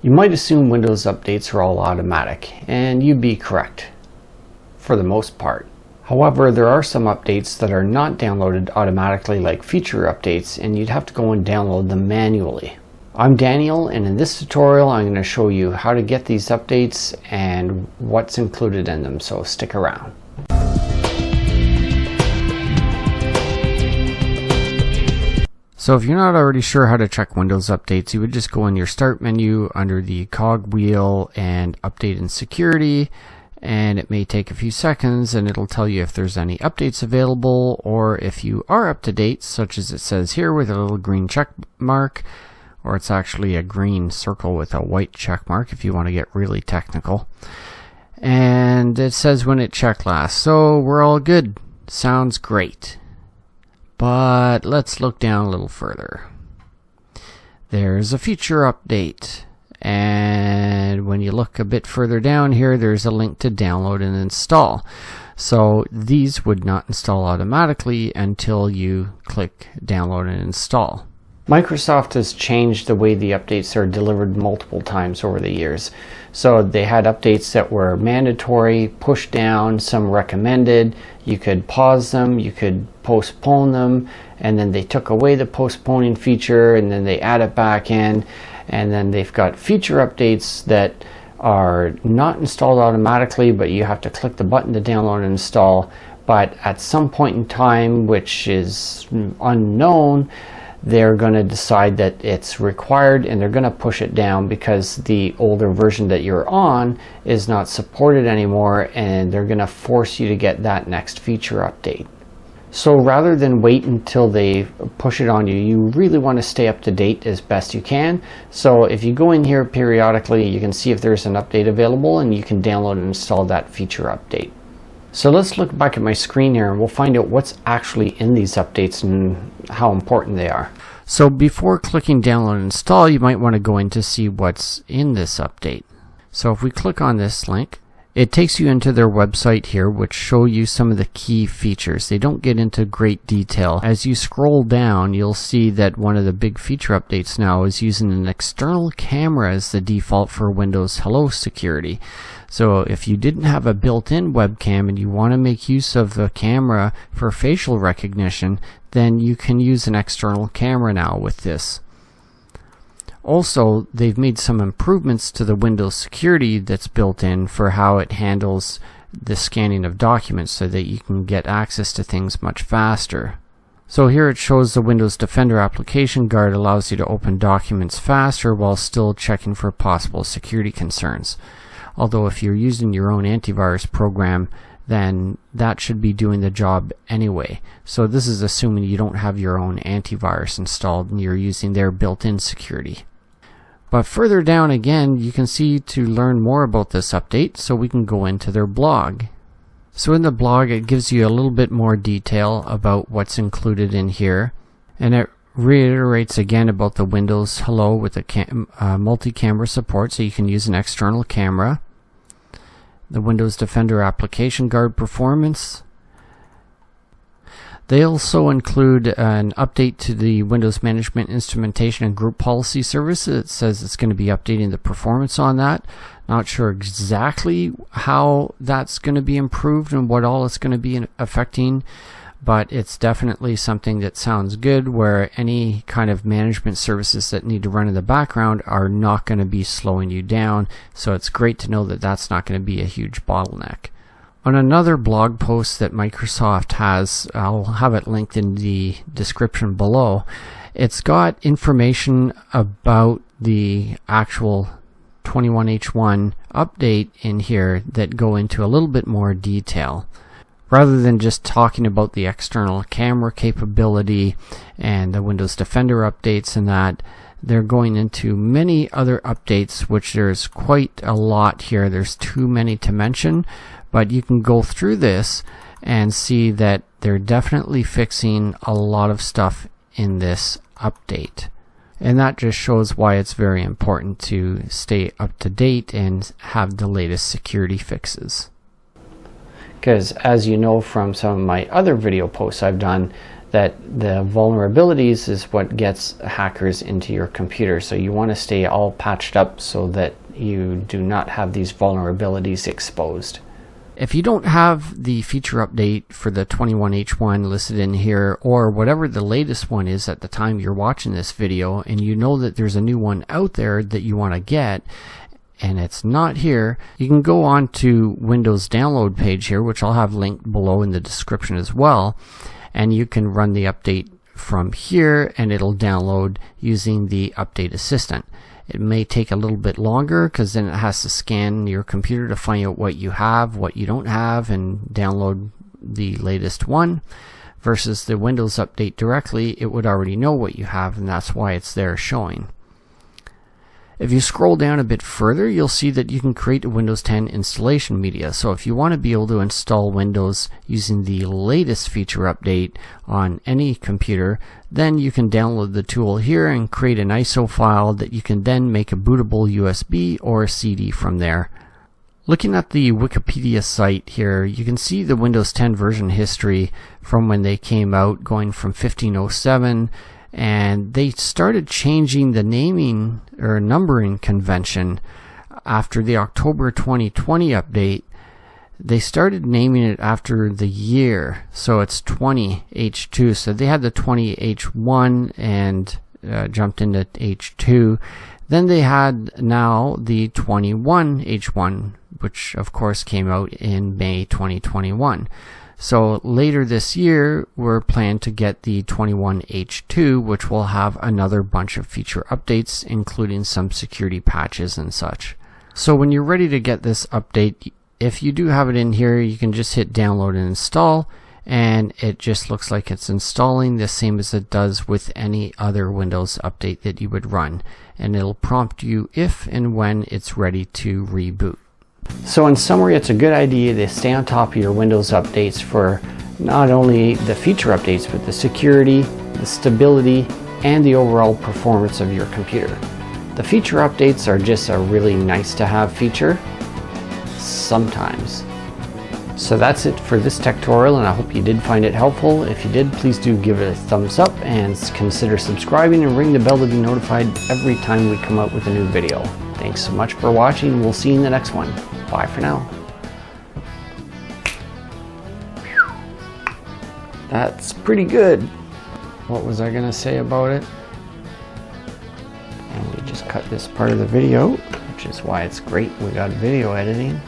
You might assume Windows updates are all automatic, and you'd be correct, for the most part. However, there are some updates that are not downloaded automatically like feature updates, and you'd have to go and download them manually. I'm Daniel, and in this tutorial I'm going to show you how to get these updates and what's included in them, so stick around. So if you're not already sure how to check Windows updates, you would just go in your Start menu under the cog wheel and Update and Security, and it may take a few seconds and it'll tell you if there's any updates available or if you are up to date, such as it says here with a little green check mark, or it's actually a green circle with a white check mark if you want to get really technical. And it says when it checked last, so we're all good. Sounds great. But let's look down a little further. There's a feature update, and when you look a bit further down here, there's a link to download and install. So these would not install automatically until you click download and install. Microsoft has changed the way the updates are delivered multiple times over the years. So they had updates that were mandatory, push down, some recommended. You could pause them, you could postpone them, and then they took away the postponing feature and then they add it back in. And then they've got feature updates that are not installed automatically, but you have to click the button to download and install. But at some point in time, which is unknown, they're going to decide that it's required and they're going to push it down because the older version that you're on is not supported anymore, and they're going to force you to get that next feature update. So rather than wait until they push it on you, you really want to stay up to date as best you can. So if you go in here periodically, you can see if there's an update available and you can download and install that feature update. So let's look back at my screen here and we'll find out what's actually in these updates and how important they are. So before clicking download and install, you might want to go in to see what's in this update. So if we click on this link, it takes you into their website here, which show you some of the key features. They don't get into great detail. As you scroll down, you'll see that one of the big feature updates now is using an external camera as the default for Windows Hello security. So if you didn't have a built-in webcam and you want to make use of the camera for facial recognition, then you can use an external camera now with this. Also, they've made some improvements to the Windows security that's built in for how it handles the scanning of documents so that you can get access to things much faster. So here it shows the Windows Defender Application Guard allows you to open documents faster while still checking for possible security concerns. Although if you're using your own antivirus program, then that should be doing the job anyway. So this is assuming you don't have your own antivirus installed and you're using their built-in security. But further down again, you can see to learn more about this update, so we can go into their blog. So in the blog, it gives you a little bit more detail about what's included in here, and it reiterates again about the Windows Hello with the multi-camera support, so you can use an external camera, the Windows Defender Application Guard performance. They also include an update to the Windows Management Instrumentation and Group Policy Service. It says it's going to be updating the performance on that. Not sure exactly how that's going to be improved and what all it's going to be affecting, but it's definitely something that sounds good, where any kind of management services that need to run in the background are not going to be slowing you down. So it's great to know that that's not going to be a huge bottleneck. On another blog post that Microsoft has, I'll have it linked in the description below, it's got information about the actual 21H1 update in here that go into a little bit more detail. Rather than just talking about the external camera capability and the Windows Defender updates and that, they're going into many other updates, which there's quite a lot here. There's too many to mention. But you can go through this and see that they're definitely fixing a lot of stuff in this update. And that just shows why it's very important to stay up to date and have the latest security fixes. Because as you know from some of my other video posts I've done, that the vulnerabilities is what gets hackers into your computer. So you want to stay all patched up so that you do not have these vulnerabilities exposed. If you don't have the feature update for the 21H1 listed in here, or whatever the latest one is at the time you're watching this video, and you know that there's a new one out there that you want to get, and it's not here, you can go on to Windows download page here, which I'll have linked below in the description as well, and you can run the update from here and it'll download using the Update Assistant. It may take a little bit longer because then it has to scan your computer to find out what you have, what you don't have, and download the latest one. Versus the Windows Update directly, it would already know what you have, and that's why it's there showing. If you scroll down a bit further, you'll see that you can create a Windows 10 installation media. So if you want to be able to install Windows using the latest feature update on any computer, then you can download the tool here and create an ISO file that you can then make a bootable USB or a CD from there. Looking at the Wikipedia site here, you can see the Windows 10 version history from when they came out, going from 1507, and they started changing the naming or numbering convention after the October 2020 update. They started naming it after the year, so it's 20H2. So they had the 20H1 and jumped into H2. Then they had now the 21H1, which of course came out in May 2021. So later this year, we're planning to get the 21H2, which will have another bunch of feature updates, including some security patches and such. So when you're ready to get this update, if you do have it in here, you can just hit download and install, and it just looks like it's installing the same as it does with any other Windows update that you would run. And it'll prompt you if and when it's ready to reboot. So in summary, it's a good idea to stay on top of your Windows updates for not only the feature updates, but the security, the stability, and the overall performance of your computer. The feature updates are just a really nice to have feature sometimes. So that's it for this tutorial, and I hope you did find it helpful. If you did, please do give it a thumbs up and consider subscribing and ring the bell to be notified every time we come out with a new video. Thanks so much for watching. We'll see you in the next one. Bye for now. That's pretty good. What was I gonna say about it? And we just cut this part of the video, which is why it's great we got video editing.